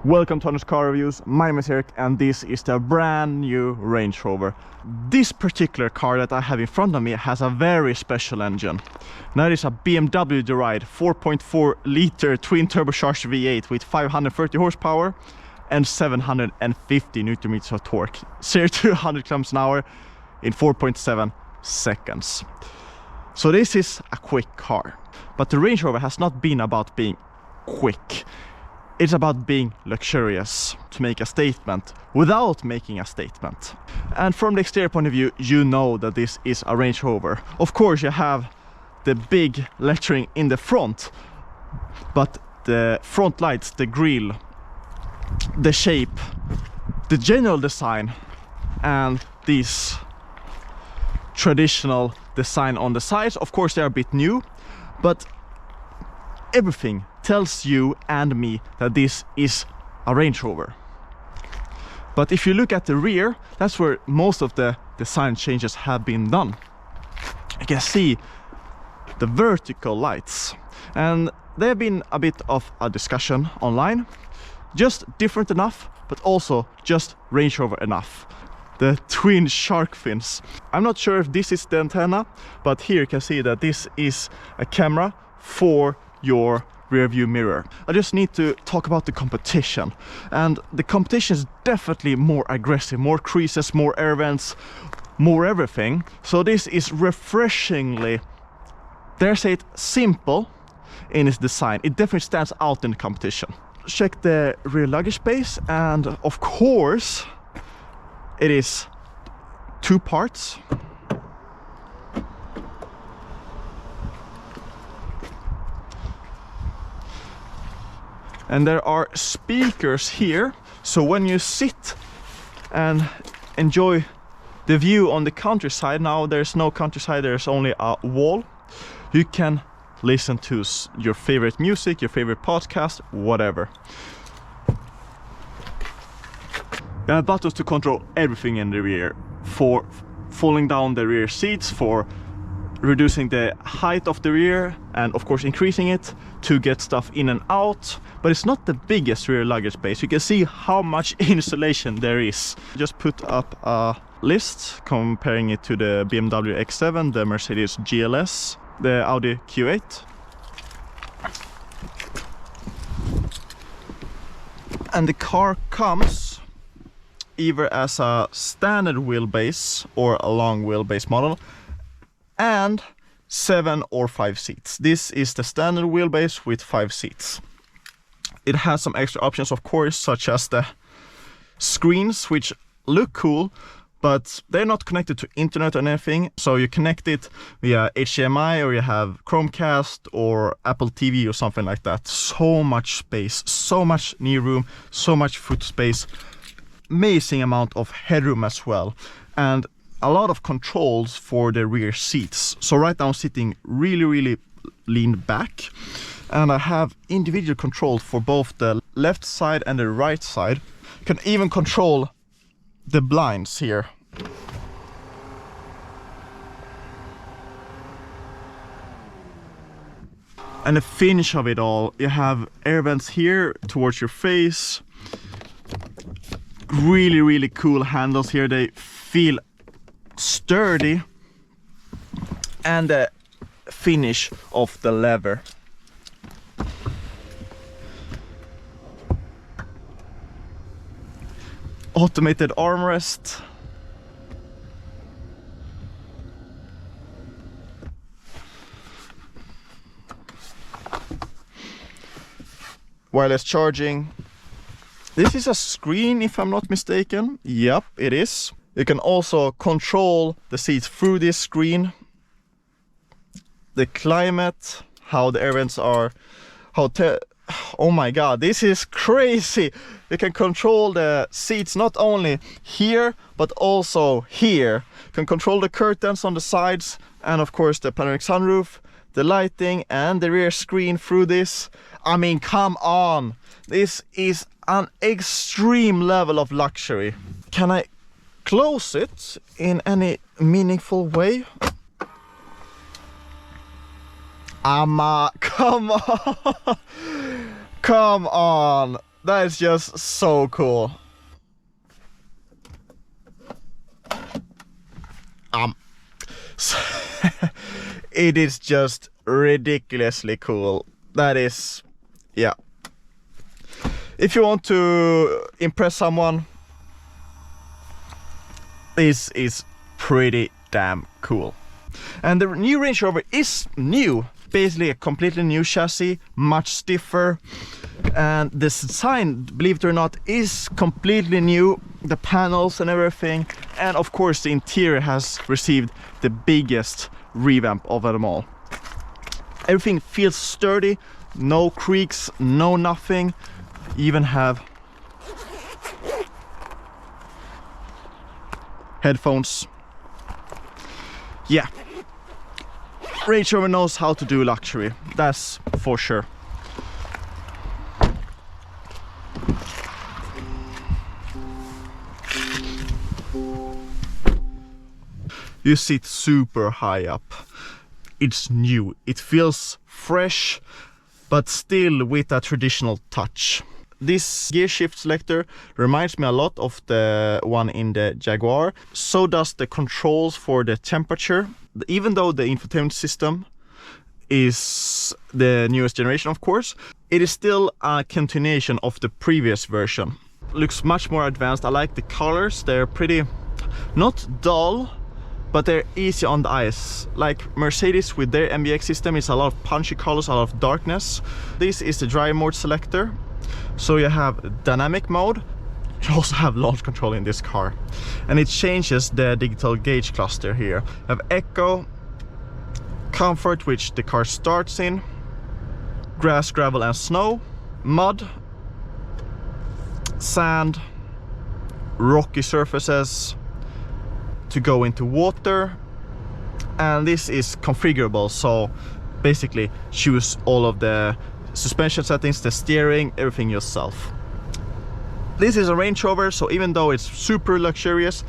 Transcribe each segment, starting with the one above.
Welcome to Honest Car Reviews, my name is Eric and this is the brand new Range Rover. This particular car that I have in front of me has a very special engine. Now it is a BMW derived 4.4 liter twin turbocharged V8 with 530 horsepower and 750 Newton meters of torque. 0 to 100 kilometers an hour in 4.7 seconds. So this is a quick car, but the Range Rover has not been about being quick. It's about being luxurious, to make a statement without making a statement. And from the exterior point of view, you know that this is a Range Rover. Of course, you have the big lettering in the front, but the front lights, the grille, the shape, the general design, and this traditional design on the sides, of course, they're a bit new, but everything tells you and me that this is a Range Rover. But if you look at the rear, that's where most of the design changes have been done. You can see the vertical lights, and there have been a bit of a discussion online. Just different enough, but also just Range Rover enough. The twin shark fins. I'm not sure if this is the antenna, but here you can see that this is a camera for your rear view mirror. I just need to talk about the competition, and the competition is definitely more aggressive, more creases, more air vents, more everything. So this is refreshingly, dare say it, simple in its design. It definitely stands out in the competition. Check the rear luggage space, and of course it is two parts. And there are speakers here, so when you sit and enjoy the view on the countryside, now there's no countryside, there's only a wall, you can listen to your favorite music, your favorite podcast, whatever. You have buttons to control everything in the rear, for falling down the rear seats, for reducing the height of the rear, and of course increasing it to get stuff in and out. But it's not the biggest rear luggage space. You can see how much insulation there is. Just put up a list comparing it to the BMW X7, the Mercedes GLS, the Audi Q8. And the car comes either as a standard wheelbase or a long wheelbase model, and 7 or 5 seats. This is the standard wheelbase with 5 seats. It has some extra options, of course, such as the screens, which look cool, but they're not connected to internet or anything. So you connect it via HDMI, or you have Chromecast or Apple TV or something like that. So much space, so much knee room, so much foot space, amazing amount of headroom as well, and a lot of controls for the rear seats. So right now I'm sitting really leaned back, and I have individual controls for both the left side and the right side. You can even control the blinds here. And the finish of it all, you have air vents here towards your face. Really cool handles here. They feel sturdy, and the finish of the leather. Automated armrest. Wireless charging. This is a screen, if I'm not mistaken. Yep, it is. You can also control the seats through this screen. The climate, how the air vents are, oh my god, this is crazy! You can control the seats not only here, but also here. You can control the curtains on the sides, and of course the panoramic sunroof, the lighting, and the rear screen through this. I mean, come on! This is an extreme level of luxury. Can I close it in any meaningful way? Come on! Come on! That is just so cool. It is just ridiculously cool. That is, yeah. If you want to impress someone, this is pretty damn cool. And the new Range Rover is new. Basically a completely new chassis, much stiffer. And the design, believe it or not, is completely new. The panels and everything. And of course the interior has received the biggest revamp of them all. Everything feels sturdy, no creaks, no nothing. You even have headphones. Yeah. Range Rover knows how to do luxury, that's for sure. You sit super high up. It's new, it feels fresh, but still with a traditional touch. This gear shift selector reminds me a lot of the one in the Jaguar. So does the controls for the temperature. Even though the infotainment system is the newest generation, of course, it is still a continuation of the previous version. Looks much more advanced. I like the colors. They're pretty, not dull, but they're easy on the eyes. Like Mercedes with their MBX system is a lot of punchy colors, a lot of darkness. This is the drive mode selector. So you have dynamic mode. You also have launch control in this car. And it changes the digital gauge cluster here. You have Echo, Comfort, which the car starts in, Grass, Gravel and Snow, Mud, Sand, Rocky surfaces, to go into water. And this is configurable, so basically choose all of the suspension settings, the steering, everything yourself. This is a Range Rover, so even though it's super luxurious,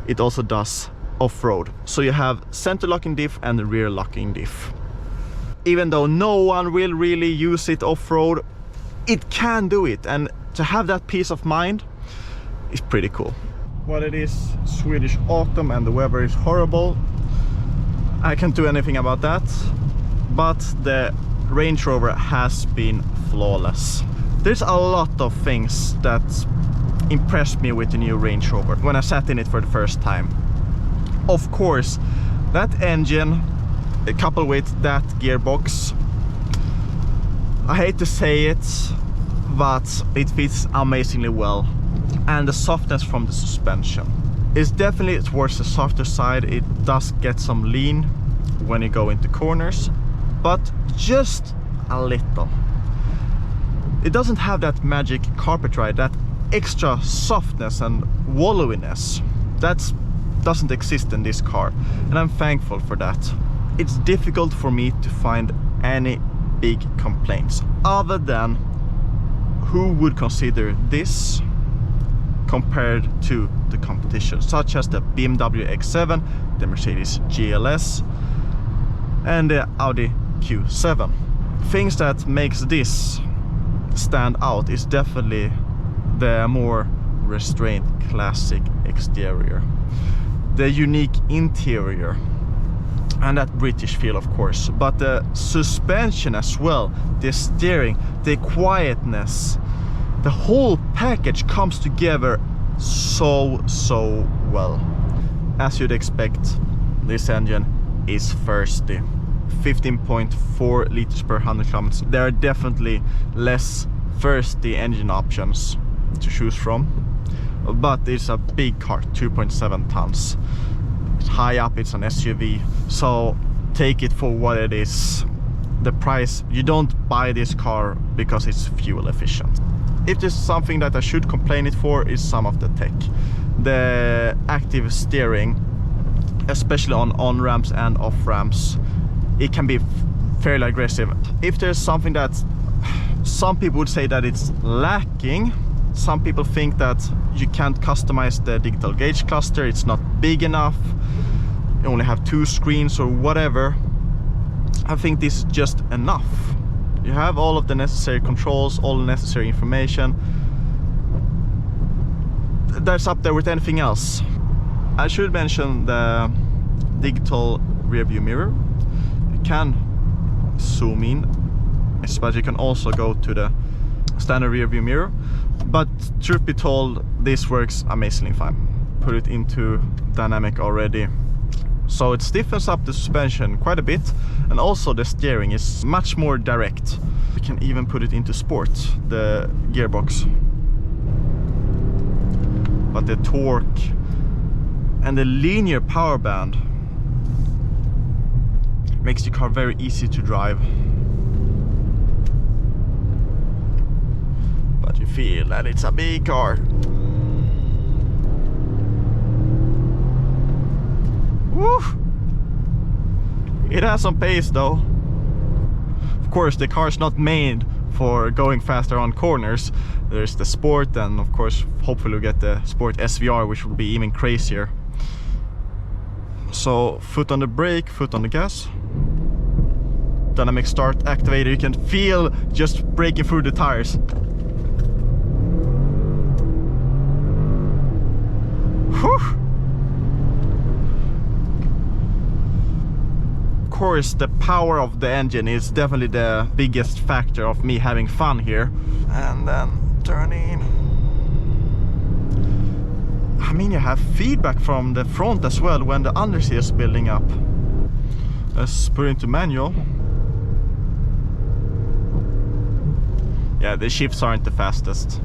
it also does off-road. So you have center locking diff and rear locking diff. Even though no one will really use it off-road, it can do it, and to have that peace of mind is pretty cool. Well, it is Swedish autumn and the weather is horrible. I can't do anything about that, but the Range Rover has been flawless. There's a lot of things that impressed me with the new Range Rover when I sat in it for the first time. Of course, that engine coupled with that gearbox, I hate to say it, but it fits amazingly well. And the softness from the suspension is definitely towards the softer side. It does get some lean when you go into corners, but just a little. It doesn't have that magic carpet ride, that extra softness and wallowiness that doesn't exist in this car, and I'm thankful for that. It's difficult for me to find any big complaints other than who would consider this compared to the competition, such as the BMW X7, the Mercedes GLS and the Audi Q7. Things that makes this stand out is definitely the more restrained classic exterior, the unique interior, and that British feel, of course, but the suspension as well, the steering, the quietness, the whole package comes together so well. As you'd expect, this engine is thirsty. 15.4 liters per 100 kilometers. There are definitely less thirsty engine options to choose from, but it's a big car, 2.7 tons. It's high up, it's an SUV, so take it for what it is. The price, you don't buy this car because it's fuel efficient. If there's something that I should complain it for, is some of the tech. The active steering, especially on on-ramps and off-ramps, it can be fairly aggressive. If there's something that some people would say that it's lacking, some people think that you can't customize the digital gauge cluster, it's not big enough, you only have 2 screens or whatever. I think this is just enough. You have all of the necessary controls, all the necessary information. That's up there with anything else. I should mention the digital rear view mirror. You can zoom in, but you can also go to the standard rear view mirror. But truth be told, this works amazingly fine. Put it into dynamic already, so it stiffens up the suspension quite a bit, and also the steering is much more direct. We can even put it into sport, the gearbox. But the torque and the linear power band makes the car very easy to drive. But you feel that it's a big car. Woo! It has some pace though. Of course, the car is not made for going faster on corners. There's the Sport, and of course, hopefully we'll get the Sport SVR, which will be even crazier. So, foot on the brake, foot on the gas. Dynamic start activator, you can feel just breaking through the tires. Whew! Of course, the power of the engine is definitely the biggest factor of me having fun here. And then turning. I mean, you have feedback from the front as well when the underseat is building up. Let's put it into manual. Yeah, the shifts aren't the fastest.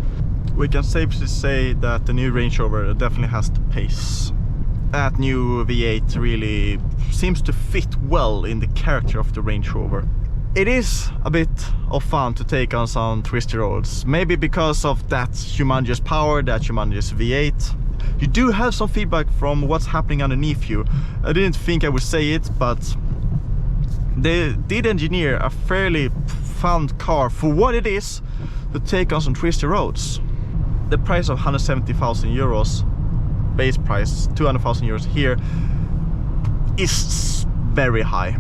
We can safely say that the new Range Rover definitely has the pace. That new V8 really seems to fit well in the character of the Range Rover. It is a bit of fun to take on some twisty roads, maybe because of that humongous power, that humongous V8. You do have some feedback from what's happening underneath you. I didn't think I would say it, but they did engineer a fairly fun car for what it is to take on some twisty roads. The price of 170,000 euros, base price 200,000 euros here, is very high.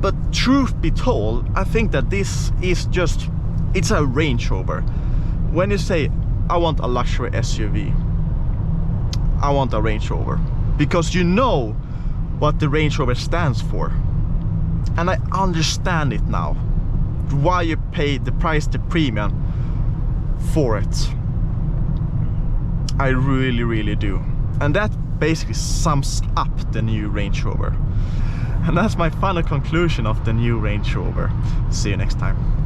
But truth be told, I think that this is just, it's a Range Rover. When you say, I want a luxury SUV, I want a Range Rover, because you know what the Range Rover stands for. And I understand it now, why you pay the price, the premium for it. I really do. And that basically sums up the new Range Rover. And that's my final conclusion of the new Range Rover. See you next time.